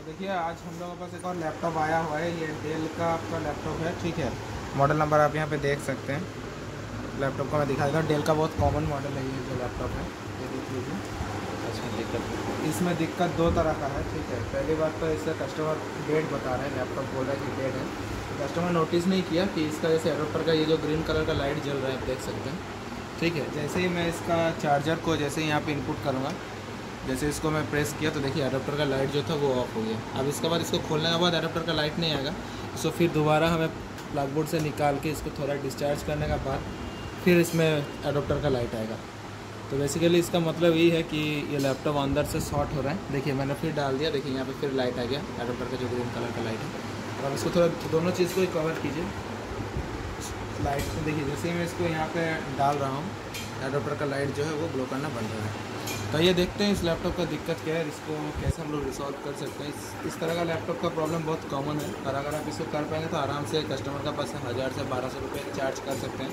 देखिए आज हम लोगों के पास एक और लैपटॉप आया हुआ है। ये डेल का आपका लैपटॉप है, ठीक है। मॉडल नंबर आप यहाँ पे देख सकते हैं। लैपटॉप का मैं दिखा देता हूँ। डेल का बहुत कॉमन मॉडल है ये जो लैपटॉप है, ये देख लीजिए। इसमें दिक्कत दो तरह का है, ठीक है। पहली बात तो इससे कस्टमर डेट बता रहे हैं, लैपटॉप बोल रहा है कि डेट है। कस्टमर नोटिस नहीं किया कि इसका जैसे एडोप्टर का ये जो ग्रीन कलर का लाइट जल रहा है, आप देख सकते हैं, ठीक है। जैसे ही मैं इसका चार्जर को जैसे ही यहाँ पे इनपुट करूँगा, जैसे इसको मैं प्रेस किया तो देखिए एडाप्टर का लाइट जो था वो ऑफ हो गया। अब इसके बाद इसको खोलने के बाद एडाप्टर का लाइट नहीं आएगा, इसको फिर दोबारा हमें प्लग बोर्ड से निकाल के इसको थोड़ा डिस्चार्ज करने के बाद फिर इसमें एडाप्टर का लाइट आएगा। तो बेसिकली इसका मतलब यही है कि ये लैपटॉप अंदर से शॉर्ट हो रहा है। देखिए मैंने फिर डाल दिया, देखिए यहाँ पे फिर लाइट आ गया, एडाप्टर का जो ग्रीन कलर का लाइट है। अब इसको थोड़ा दोनों चीज़ को ही कवर कीजिए लाइट से। देखिए जैसे ही मैं इसको यहाँ पे डाल रहा हूँ, एडाप्टर का लाइट जो है वो ग्लो करना बंद हो रहा है। तो ये देखते हैं इस लैपटॉप का दिक्कत क्या है, इसको कैसे हम लोग रिसॉल्व कर सकते हैं। इस तरह का लैपटॉप का प्रॉब्लम बहुत कॉमन है, और अगर आप इसको कर पाएंगे तो आराम से कस्टमर का पास 1000 से 1200 रुपये चार्ज कर सकते हैं।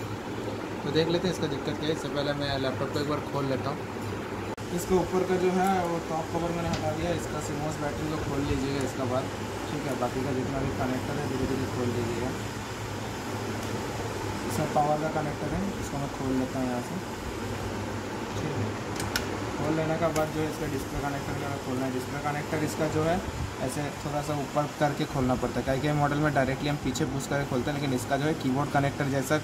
तो देख लेते हैं इसका दिक्कत क्या है। इससे पहले मैं लैपटॉप को एक बार खोल लेता हूँ। इसके ऊपर का जो है वो टॉप कवर मैंने हटा दिया। इसका सिमोस बैटरी को खोल लीजिएगा इसका बाद, ठीक है। बाकी का जितना भी कनेक्टर है धीरे धीरे खोल लीजिएगा। इसमें पावर का कनेक्टर है, इसको मैं खोल लेता हूँ यहाँ से, ठीक है। खोल लेने के बाद जो है इसका डिस्प्ले कनेक्टर का खोलना है। डिस्प्ले कनेक्टर इसका जो है ऐसे थोड़ा सा ऊपर करके खोलना पड़ता है। कई मॉडल में डायरेक्टली हम पीछे पुश करके खोलते हैं, लेकिन इसका जो है कीबोर्ड कनेक्टर जैसा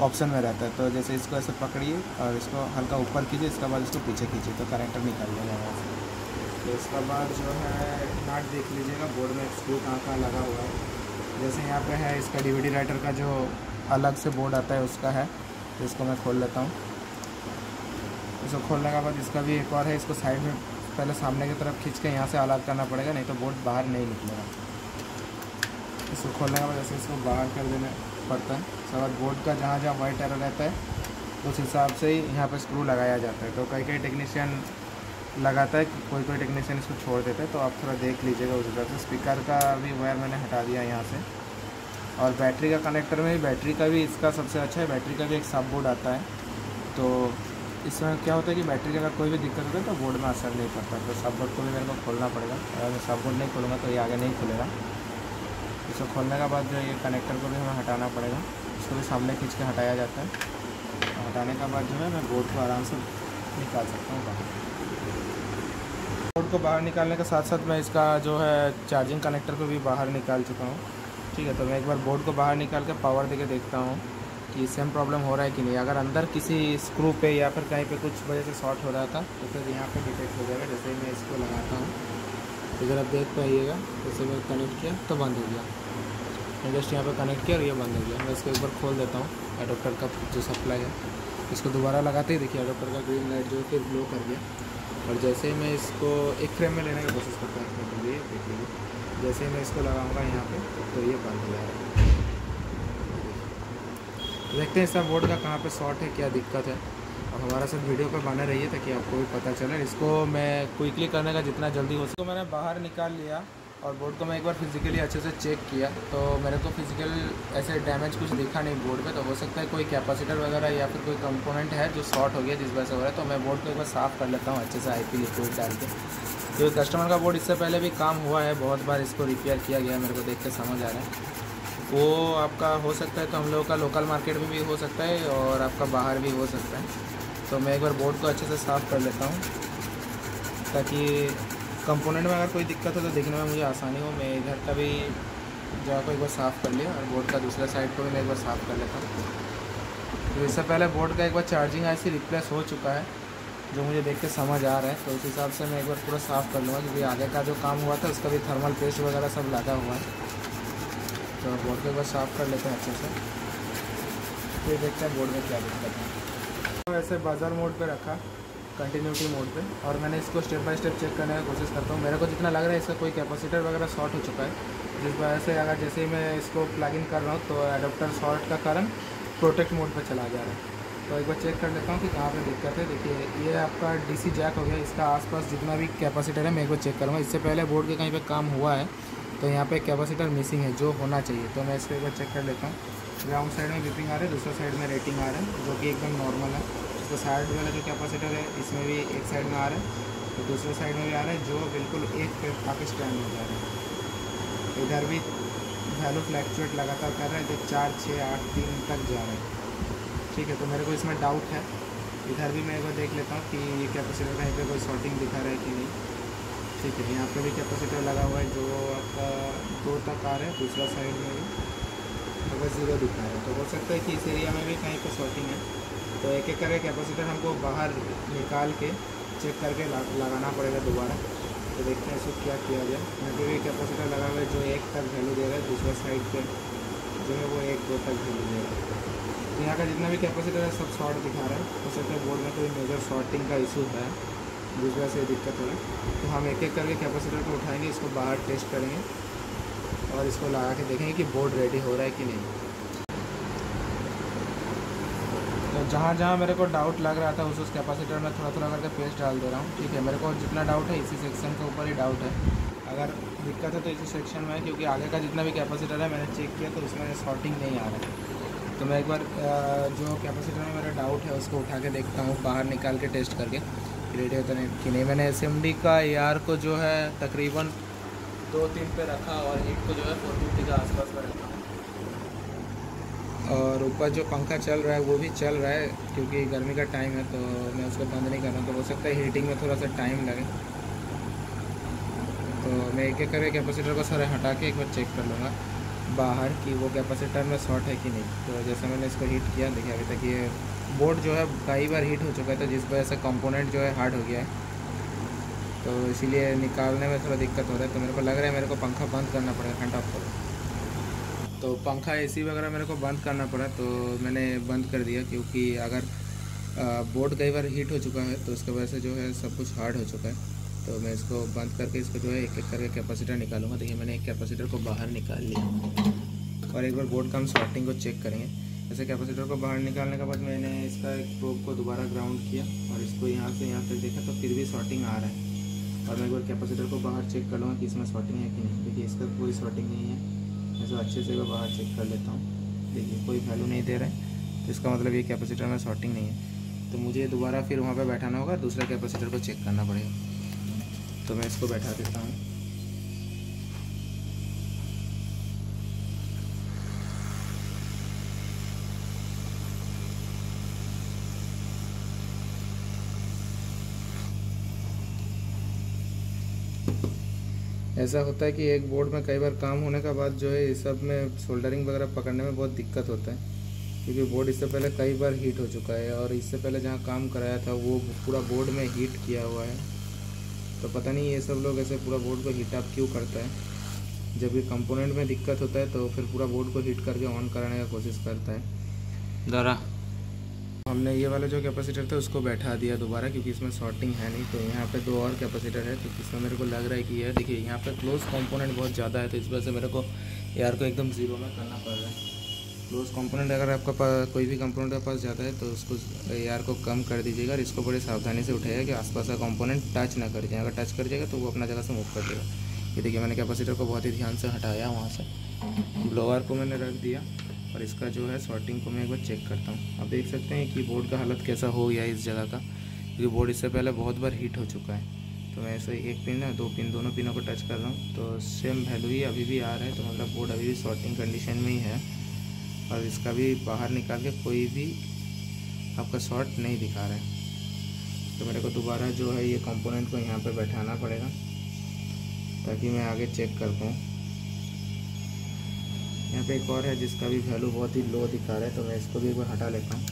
ऑप्शन में रहता है। तो जैसे इसको ऐसे पकड़िए और इसको हल्का ऊपर कीजिए, इसके बाद इसको पीछे खींचिए तो कनेक्टर निकल जाएगा यहाँ से। तो इसके बाद जो है नट देख लीजिएगा, बोर्ड में स्क्रू कहाँ लगा हुआ है। जैसे यहाँ पे है इसका DVD राइटर का जो अलग से बोर्ड आता है उसका है, तो इसको मैं खोल लेता हूँ। इसको खोलने के बाद इसका भी एक और है, इसको साइड में पहले सामने की तरफ खींच के यहाँ से अलग करना पड़ेगा, नहीं तो बोर्ड बाहर नहीं निकलेगा। इसको खोलने के बाद ऐसे इसको बाहर कर देना पड़ता है। उसके बाद बोर्ड का जहाँ जहाँ वाइट एरो रहता है उस हिसाब से ही यहाँ पर स्क्रू लगाया जाता है। तो कई टेक्नीशियन लगाता है, कोई टेक्नीशियन इसको छोड़ देता है, तो आप थोड़ा देख लीजिएगा उस हिसाब से। स्पीकर का भी वायर मैंने हटा दिया यहाँ से। और बैटरी का कनेक्टर में बैटरी का भी इसका सबसे अच्छा है, बैटरी का भी एक सब बोर्ड आता है। तो इसमें क्या होता है कि बैटरी की अगर कोई भी दिक्कत होती है तो बोर्ड में असर नहीं पड़ता। तो सब बोर्ड को भी मेरे को खोलना पड़ेगा, अगर मैं सब बोर्ड नहीं खोलूँगा तो ये आगे नहीं खुलेगा। इसको खोलने के बाद जो ये कनेक्टर को भी हमें हटाना पड़ेगा, इसको भी सामने खींच के हटाया जाता है। हटाने के बाद जो है मैं बोर्ड को आराम से निकाल सकता हूँ बाहर। बोर्ड को बाहर निकालने के साथ साथ मैं इसका जो है चार्जिंग कनेक्टर को भी बाहर निकाल चुका हूँ, ठीक है। तो मैं एक बार बोर्ड को बाहर निकाल के पावर देके देखता हूँ कि सेम प्रॉब्लम हो रहा है कि नहीं। अगर अंदर किसी स्क्रू पे या फिर कहीं पे कुछ वजह से शॉर्ट हो रहा था तो फिर यहाँ पे डिटेक्ट हो जाएगा। जैसे ही मैं इसको लगाता हूँ तो अगर आप देख पाइएगा, जैसे मैं कनेक्ट किया तो बंद हो गया। मैं जस्ट यहाँ पे कनेक्ट किया और ये बंद हो गया। मैं इसको एक बार खोल देता हूँ, एडोप्टर का जो सप्लाई है। इसको दोबारा लगाते ही देखिए एडोप्टर का ग्रीन लाइट जो है फिर ग्लो कर गया। और जैसे ही मैं इसको एक फ्रेम में लेने की कोशिश करता हूँ, इसमें लिए देख लीजिए, जैसे ही मैं इसको लगाऊंगा यहाँ पे तो ये बंद हो जाएगा। देखते हैं इसका बोर्ड का कहाँ पे शॉर्ट है, क्या दिक्कत है। और हमारा सब वीडियो पर बने रहिए ताकि आपको भी पता चले। इसको मैं क्विकली करने का जितना जल्दी हो सके मैंने बाहर निकाल लिया, और बोर्ड को मैं एक बार फिजिकली अच्छे से चेक किया तो मेरे को फिजिकल ऐसे डैमेज कुछ दिखा नहीं बोर्ड पे। तो हो सकता है कोई कैपेसिटर वगैरह या फिर कोई कंपोनेंट है जो शॉर्ट हो गया जिस वजह से हो रहा है। तो मैं बोर्ड को एक बार साफ़ कर लेता हूँ अच्छे से IP लिक्विड डाल के। तो कस्टमर का बोर्ड इससे पहले भी काम हुआ है, बहुत बार इसको रिपेयर किया गया, मेरे को देख के समझ आ रहा है। वो आपका हो सकता है तो हम लोगों का लोकल मार्केट में भी हो सकता है और आपका बाहर भी हो सकता है। तो मैं एक बार बोर्ड को अच्छे से साफ़ कर लेता हूँ ताकि कंपोनेंट में अगर कोई दिक्कत हो तो देखने में मुझे आसानी हो। मैं इधर का भी जगह को एक बार साफ़ कर लिया और बोर्ड का दूसरा साइड को भी मैं एक बार साफ़ कर लेता हूँ। तो इससे पहले बोर्ड का एक बार चार्जिंग IC रिप्लेस हो चुका है जो मुझे देख के समझ आ रहा है। तो उस हिसाब से मैं एक बार पूरा साफ़ कर लूँगा, क्योंकि आगे का जो काम हुआ था उसका भी थर्मल पेस्ट वगैरह सब लगा हुआ है। तो बोर्ड को एक बार साफ़ कर लेते हैं अच्छे से, फिर देखते हैं बोर्ड में क्या दिक्कत है। तो ऐसे बजर मोड पे रखा, कंटिन्यूटी मोड पे, और मैंने इसको स्टेप बाय स्टेप चेक करने की कोशिश करता हूँ। मेरे को जितना लग रहा है इसका कोई कैपेसिटर वगैरह शॉर्ट हो चुका है, जिस वजह से अगर जैसे ही मैं इसको प्लग इन कर रहा हूँ तो एडाप्टर शॉर्ट का कारण प्रोटेक्ट मोड पर चला जा रहा है। तो एक बार चेक कर लेता हूँ कि कहाँ पे दिक्कत है। देखिए ये आपका DC जैक हो गया, इसका आसपास जितना भी कैपेसिटर है मैं एक बार चेक करूँगा। इससे पहले बोर्ड के कहीं पे काम हुआ है तो यहाँ पे कैपेसिटर मिसिंग है जो होना चाहिए। तो मैं इसको एक बार चेक कर लेता हूँ। ग्राउंड साइड में बीपिंग आ रहा है, दूसरा साइड में रेटिंग आ रहा है जो कि एकदम नॉर्मल है। इसका साइड वाला जो कैपेसिटर है इसमें भी एक साइड में आ रहा है तो दूसरे साइड में भी आ रहा है जो बिल्कुल एक पे आके स्टैंड हो जा रहा है। इधर भी वैल्यू फ्लैक्चुएट लगातार कर रहा है, जो 4, 6, 8, 3 तक जा रहा है। ठीक है, तो मेरे को इसमें डाउट है। इधर भी मैं एक बार देख लेता हूँ कि ये कैपेसिटर कहीं पे कोई शॉर्टिंग दिखा रहा है कि नहीं। ठीक है, यहाँ पे भी कैपेसिटर लगा हुआ है जो आपका 2 तक आ रहा है, दूसरा साइड में भी अगर 0 दिखा रहा है, तो हो सकता है कि इस एरिया में भी कहीं पे शॉर्टिंग है। तो एक एक करके कैपेसिटर हमको बाहर निकाल के चेक करके लगाना पड़ेगा दोबारा। तो देखते हैं इसको क्या किया जाए। यहाँ पे भी कैपेसिटर लगा हुआ है जो 1 तक वैल्यू दे रहा है, दूसरा साइड पे जो है वो 1, 2 तक वैल्यू दे रहा है। तो यहाँ का जितना भी कैपेसिटर है सब शॉर्ट दिखा रहा है। हो सकता है बोर्ड में कोई मेजर शॉर्टिंग का इशू है जिस वजह से दिक्कत हो रहा है। तो हम एक एक करके कैपेसिटर को उठाएंगे, इसको बाहर टेस्ट करेंगे और इसको लगा के देखेंगे कि बोर्ड रेडी हो रहा है कि नहीं। तो जहाँ जहाँ मेरे को डाउट लग रहा था उस कैपेसिटर में थोड़ा थोड़ा करके पेस्ट डाल दे रहा हूँ। ठीक है, मेरे को जितना डाउट है इसी सेक्शन के ऊपर ही डाउट है। अगर दिक्कत है तो इसी सेक्शन में है, क्योंकि आगे का जितना भी कैपेसिटर है मैंने चेक किया तो उसमें शॉर्टिंग नहीं आ रहा है। तो मैं एक बार जो कैपेसिटर में मेरा डाउट है उसको उठा के देखता हूँ, बाहर निकाल के टेस्ट करके रेडी होता नहीं कि नहीं। मैंने SMD का AR को जो है तकरीबन 2-3 पे रखा और हीट को जो है 450 के आसपास में रखा, और ऊपर जो पंखा चल रहा है वो भी चल रहा है क्योंकि गर्मी का टाइम है, तो मैं उसको बंद नहीं कर रहा हूँ। तो हो सकता है हीटिंग में थोड़ा सा टाइम लगे। तो मैं एक एक करके कैपेसिटर को सारे हटा के एक बार चेक कर लूँगा बाहर कि वो कैपेसिटर में शॉर्ट है कि नहीं। तो जैसे मैंने इसको हीट किया, देखिए अभी तक ये बोर्ड जो है कई बार हीट हो चुका है, तो जिस वजह से कंपोनेंट जो है हार्ड हो गया है, तो इसीलिए निकालने में थोड़ा दिक्कत हो रहा है। तो मेरे को लग रहा है मेरे को पंखा बंद करना पड़ेगा, ठंडा ऑफ करो। तो पंखा AC वगैरह मेरे को बंद करना पड़ा, तो मैंने बंद कर दिया क्योंकि अगर बोर्ड कई बार हीट हो चुका है तो उसकी वजह से जो है सब कुछ हार्ड हो चुका है। तो मैं इसको बंद करके इसको जो है एक एक करके कैपेसिटर निकालूंगा। देखिए मैंने एक कैपेसिटर को बाहर निकाल लिया और एक बार बोर्ड का हम शॉर्टिंग को चेक करेंगे। ऐसे कैपेसिटर को बाहर निकालने के बाद मैंने इसका एक प्रोब को दोबारा ग्राउंड किया और इसको यहाँ से यहाँ तक देखा तो फिर भी शॉर्टिंग आ रहा है। और मैं एक बार कैपेसिटर को बाहर चेक कर लूँगा कि इसमें शॉर्टिंग है कि नहीं। देखिए इसका कोई शॉर्टिंग नहीं है। मैं इसको अच्छे से बाहर चेक कर लेता हूँ। देखिए कोई वैल्यू नहीं दे रहा है, तो इसका मतलब ये कैपेसिटर में शॉर्टिंग नहीं है। तो मुझे दोबारा फिर वहाँ पर बैठाना होगा, दूसरा कैपेसिटर को चेक करना पड़ेगा। तो मैं इसको बैठा देता हूँ। ऐसा होता है कि एक बोर्ड में कई बार काम होने के बाद जो है इस सब में सोल्डरिंग वगैरह पकड़ने में बहुत दिक्कत होता है, क्योंकि बोर्ड इससे पहले कई बार हीट हो चुका है और इससे पहले जहाँ काम कराया था वो पूरा बोर्ड में हीट किया हुआ है। तो पता नहीं ये सब लोग ऐसे पूरा बोर्ड को हीट अप क्यों करता है। जब ये कंपोनेंट में दिक्कत होता है तो फिर पूरा बोर्ड को हीट करके ऑन कराने का कोशिश करता है। दरा हमने ये वाला जो कैपेसिटर था उसको बैठा दिया दोबारा, क्योंकि इसमें शॉर्टिंग है नहीं। तो यहाँ पे 2 और कैपेसिटर है, तो इसमें मेरे को लग रहा है कि यह देखिए यहाँ पे क्लोज कंपोनेंट बहुत ज़्यादा है, तो इस वजह से मेरे को AR को एकदम 0 में करना पड़ रहा है। क्लोज कंपोनेंट अगर आपका पास कोई भी कंपोनेंट के पास ज़्यादा है तो उसको AR को कम कर दीजिएगा और इसको बड़ी सावधानी से उठाइएगा कि आसपास का कंपोनेंट टच ना कर जाए। अगर टच कर जाएगा तो वो अपना जगह से मूव कर देगा। ये देखिए मैंने कैपेसिटर को बहुत ही ध्यान से हटाया, वहाँ से ब्लोअर को मैंने रख दिया और इसका जो है शॉर्टिंग को मैं एक बार चेक करता हूँ। आप देख सकते हैं कि बोर्ड का हालत कैसा हो गया है इस जगह का, क्योंकि बोर्ड इससे पहले बहुत बार हीट हो चुका है। तो मैं ऐसे 1 पिन है 2 पिन दोनों पिनों को टच कर रहा हूँ, तो सेम वैल्यू ही अभी भी आ रहा है। तो मतलब बोर्ड अभी भी शॉर्टिंग कंडीशन में ही है और इसका भी बाहर निकाल के कोई भी आपका शॉर्ट नहीं दिखा रहा है। तो मेरे को दोबारा जो है ये कंपोनेंट को यहाँ पे बैठाना पड़ेगा ताकि मैं आगे चेक कर पाऊँ। यहाँ पे एक और है जिसका भी वैल्यू बहुत ही लो दिखा रहा है, तो मैं इसको भी एक बार हटा लेता हूँ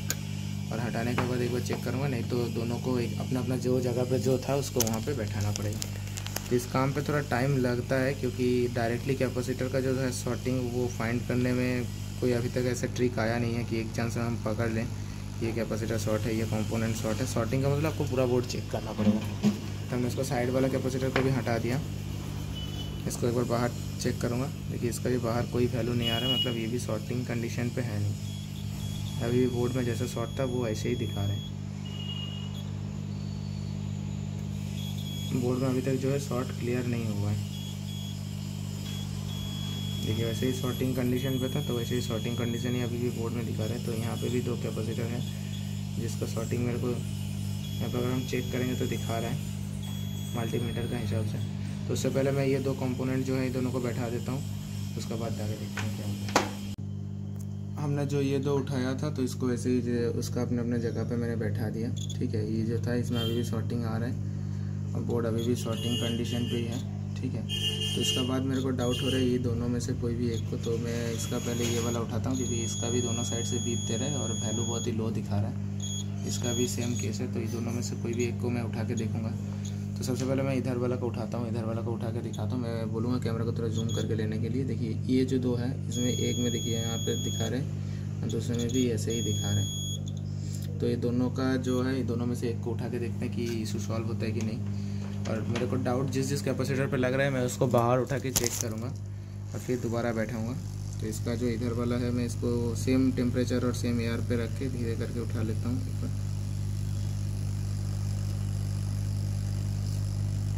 और हटाने के बाद एक बार चेक करूँगा, नहीं तो दोनों को एक अपना अपना जो जगह पे जो था उसको वहाँ पे बैठाना पड़ेगा। तो इस काम पे थोड़ा टाइम लगता है, क्योंकि डायरेक्टली कैपेसिटर का जो है शॉर्टिंग वो फाइंड करने में कोई अभी तक ऐसा ट्रिक आया नहीं है कि एक चांस में हम पकड़ लें ये कैपेसिटर शॉर्ट है, ये कंपोनेंट शॉर्ट है। शॉर्टिंग का मतलब आपको पूरा बोर्ड चेक करना पड़ेगा। तो हमने इसको साइड वाला कैपेसिटर को भी हटा दिया, इसको एक बार बाहर चेक करूँगा। देखिए इसका भी बाहर कोई वैल्यू नहीं आ रहा है, मतलब ये भी शॉर्टिंग कंडीशन पे है नहीं। अभी बोर्ड में जैसे शॉर्ट था वो ऐसे ही दिखा रहे हैं। बोर्ड में अभी तक जो है शॉर्ट क्लियर नहीं हुआ है। देखिए वैसे ही शॉर्टिंग कंडीशन पे था, तो वैसे ही शॉर्टिंग कंडीशन ही अभी भी बोर्ड में दिखा रहे हैं। तो यहाँ पे भी 2 कैपेसिटर हैं जिसका शॉर्टिंग मेरे को यहाँ पर अगर हम चेक करेंगे तो दिखा रहा है। मल्टीमीटर का हिसाब से। तो उससे पहले मैं ये दो कंपोनेंट जो है ये दोनों को बैठा देता हूँ, उसके बाद जाके देखते हैं क्या होता है। हमने जो ये दो उठाया था तो इसको ऐसे ही उसका अपने अपने जगह पे मैंने बैठा दिया, ठीक है। ये जो था इसमें अभी भी शॉर्टिंग आ रहा है और बोर्ड अभी भी शॉर्टिंग कंडीशन पे ही है, ठीक है। तो इसका बाद मेरे को डाउट हो रहा है ये दोनों में से कोई भी एक को, तो मैं इसका पहले ये वाला उठाता हूँ क्योंकि इसका भी दोनों साइड से बीप दे रहा है और वैल्यू बहुत ही लो दिखा रहा है। इसका भी सेम केस है, तो ये दोनों में से कोई भी एक को मैं उठा के देखूँगा। तो सबसे पहले मैं इधर वाला को उठाता हूँ, इधर वाला को उठा के दिखाता हूँ। मैं बोलूँगा कैमरा को थोड़ा जूम करके लेने के लिए। देखिए ये जो दो है इसमें एक में देखिए यहाँ पे दिखा रहे हैं, दूसरे में भी ऐसे ही दिखा रहे हैं। तो ये दोनों का जो है ये दोनों में से एक को उठा के देखते हैं कि इशू सॉल्व होता है कि नहीं। और मेरे को डाउट जिस कैपेसिटर पर लग रहा है मैं उसको बाहर उठा के चेक करूँगा और फिर दोबारा बैठाऊँगा। तो इसका जो इधर वाला है मैं इसको सेम टेम्परेचर और सेम एयर पे रख के धीरे करके उठा लेता हूँ एक बार।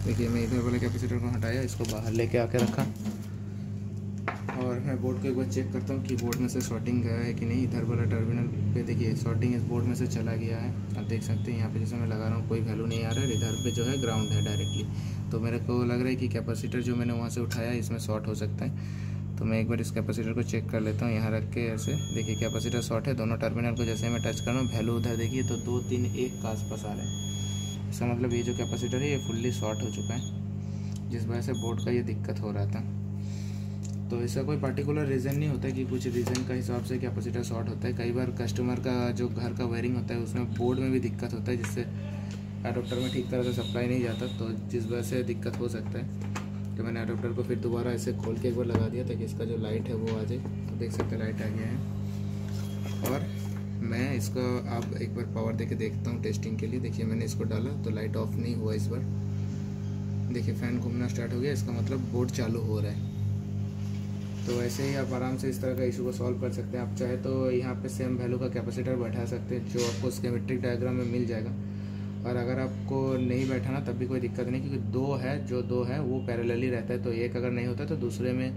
देखिए मैं इधर वाले कैपेसिटर को हटाया, इसको बाहर लेके आके रखा और मैं बोर्ड को एक बार चेक करता हूँ कि बोर्ड में से शॉर्टिंग गया है कि नहीं। इधर वाला टर्मिनल पे देखिए शॉर्टिंग इस बोर्ड में से चला गया है, आप देख सकते हैं। यहाँ पे जैसे मैं लगा रहा हूँ कोई वैल्यू नहीं आ रहा है, इधर पे जो है ग्राउंड है डायरेक्टली। तो मेरे को लग रहा है कि कैपेसिटर जो मैंने वहाँ से उठाया इसमें शॉर्ट हो सकता है। तो मैं एक बार इस कैपेसिटर को चेक कर लेता हूँ यहाँ रख के ऐसे। देखिए कैपेसिटर शॉर्ट है, दोनों टर्मिनल को जैसे मैं टच कर रहा हूँ वैल्यू उधर देखिए तो 2 3 1 के आसपास आ रहे हैं। इसका मतलब ये जो कैपेसिटर है ये फुल्ली शॉर्ट हो चुका है, जिस वजह से बोर्ड का ये दिक्कत हो रहा था। तो इसका कोई पर्टिकुलर रीज़न नहीं होता कि कुछ रीज़न का हिसाब से कैपेसिटर शॉर्ट होता है। कई बार कस्टमर का जो घर का वायरिंग होता है उसमें बोर्ड में भी दिक्कत होता है, जिससे एडोप्टर में ठीक तरह से सप्लाई नहीं जाता, तो जिस वजह से दिक्कत हो सकता है। तो मैंने एडोप्टर को फिर दोबारा ऐसे खोल के एक बार लगा दिया ताकि इसका जो लाइट है वो आ जाए। तो देख सकते हैं लाइट आ गया है। और मैं इसको अब एक बार पावर देके देखता हूँ टेस्टिंग के लिए। देखिए मैंने इसको डाला तो लाइट ऑफ नहीं हुआ इस बार। देखिए फ़ैन घूमना स्टार्ट हो गया, इसका मतलब बोर्ड चालू हो रहा है। तो ऐसे ही आप आराम से इस तरह का इशू को सॉल्व कर सकते हैं। आप चाहे तो यहाँ पे सेम वैल्यू का कैपेसिटर बैठा सकते हैं जो आपको स्कीमेटिक डायग्राम में मिल जाएगा। और अगर आपको नहीं बैठाना तब भी कोई दिक्कत नहीं, क्योंकि दो है वो पैरेलली रहता है। तो एक अगर नहीं होता तो दूसरे में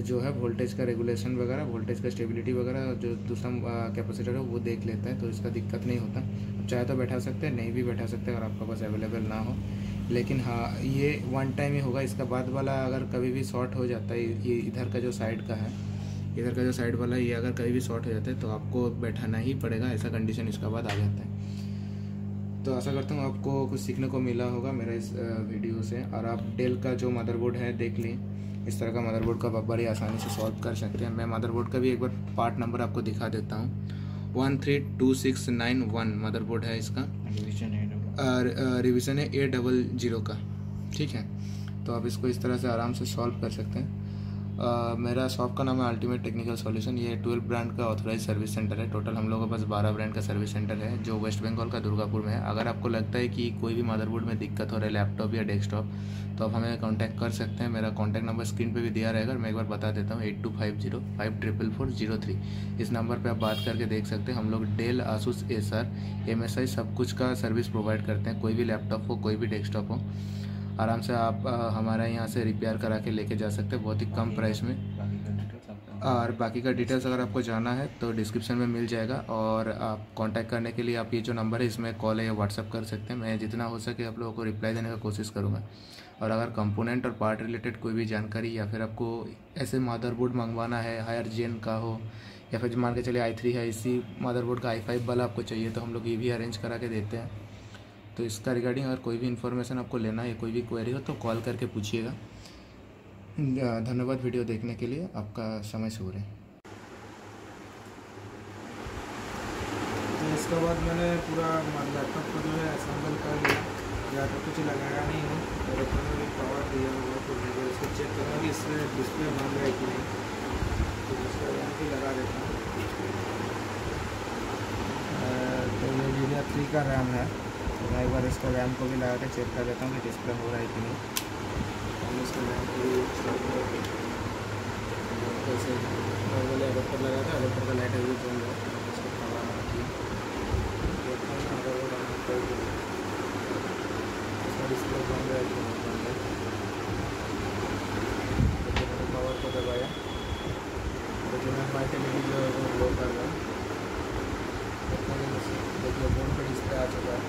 जो है वोल्टेज का रेगुलेशन वगैरह, वोल्टेज का स्टेबिलिटी वगैरह जो दूसरा कैपेसिटर है वो देख लेता है, तो इसका दिक्कत नहीं होता। आप चाहे तो बैठा सकते हैं, नहीं भी बैठा सकते अगर आपका पास अवेलेबल ना हो। लेकिन हाँ ये वन टाइम ही होगा, इसका बाद वाला अगर कभी भी शॉर्ट हो जाता है, ये इधर का जो साइड का है, इधर का जो साइड वाला ये अगर कभी भी शॉर्ट हो जाता है तो आपको बैठाना ही पड़ेगा, ऐसा कंडीशन इसका बाद आ जाता है। तो आशा करता हूँ आपको कुछ सीखने को मिला होगा मेरा इस वीडियो से। और आप डेल का जो मदरबोर्ड है देख लें, इस तरह का मदरबोर्ड का आप बड़ी आसानी से सॉल्व कर सकते हैं। मैं मदरबोर्ड का भी एक बार पार्ट नंबर आपको दिखा देता हूँ। 13261 मदरबोर्ड है इसका, रिवीजन है A00 का, ठीक है। तो आप इसको इस तरह से आराम से सॉल्व कर सकते हैं। मेरा शॉप का नाम है अल्टीमेट टेक्निकल सॉल्यूशन। ये 12 ब्रांड का ऑथराइज सर्विस सेंटर है। टोटल हम लोगों के पास 12 ब्रांड का सर्विस सेंटर है जो वेस्ट बंगाल का दुर्गापुर में है। अगर आपको लगता है कि कोई भी मदरबोर्ड में दिक्कत हो रहा है, लैपटॉप या डेस्कटॉप, तो आप हमें कांटेक्ट कर सकते हैं। मेरा कांटेक्ट नंबर स्क्रीन पे भी दिया रहेगा, मैं एक बार बता देता हूँ 8250544403। इस नंबर पे आप बात करके देख सकते हैं। हम लोग डेल, आसूस, एसर, MSI सब कुछ का सर्विस प्रोवाइड करते हैं। कोई भी लैपटॉप हो, कोई भी डेस्कटॉप हो, आराम से आप हमारे यहाँ से रिपेयर करा के लेके जा सकते हैं बहुत ही कम प्राइस में। और बाकी का डिटेल्स अगर आपको जाना है तो डिस्क्रिप्शन में मिल जाएगा। और आप कांटेक्ट करने के लिए आप ये जो नंबर है इसमें कॉल है या व्हाट्सअप कर सकते हैं। मैं जितना हो सके आप लोगों को रिप्लाई देने का कोशिश करूँगा। और अगर कंपोनेंट और पार्ट रिलेटेड कोई भी जानकारी या फिर आपको ऐसे मदरबोर्ड मंगवाना है हायर जेन का हो, या फिर मान के चलिए i3 है, इसी मदरबोर्ड का i5 वाला आपको चाहिए तो हम लोग ये भी अरेंज करा के देते हैं। तो इसका रिगार्डिंग अगर कोई भी इन्फॉर्मेशन आपको लेना है या कोई भी क्वेरी हो तो कॉल करके पूछिएगा। धन्यवाद वीडियो देखने के लिए, आपका समय से हो रहे हैं। तो इसके बाद मैंने पूरा लैपटॉप को जो है असेंबल कर लिया, या तो कुछ लगाया नहीं है, लैपटॉप में भी पावर दिया हुआ तो इसको चेक करना कि इसमें डिस्प्ले बन रहा है कि नहीं। तो डिस्प्ले यहाँ भी लगा देता हूँ। तो ये मीडिया 3 का रैम है, तो मैं एक बार इसका रैम को भी लगा के चेक कर देता हूँ कि डिस्प्ले हो रहा है कि नहीं। हम इसका रैम को जैसे नॉर्मली एडोप्टर लगा था, एडोप्टर का लाइट अभी बंद है, इसको पावर रखिए, इसका डिस्प्ले बंद है कि नहीं बंद है। तो मैंने पावर को दबाया तो जो मैं फाइव जो है वो लो कर रहा हूँ। देखिए बोर्ड पर डिस्प्ले आ चुका है।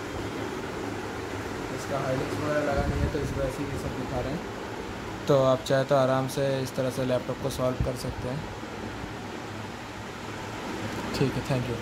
इसका हार्ड डिस्क वगैरह लगा नहीं है तो इस वजह से ये सब दिखा रहे हैं। तो आप चाहे तो आराम से इस तरह से लैपटॉप को सॉल्व कर सकते हैं। ठीक है, थैंक यू।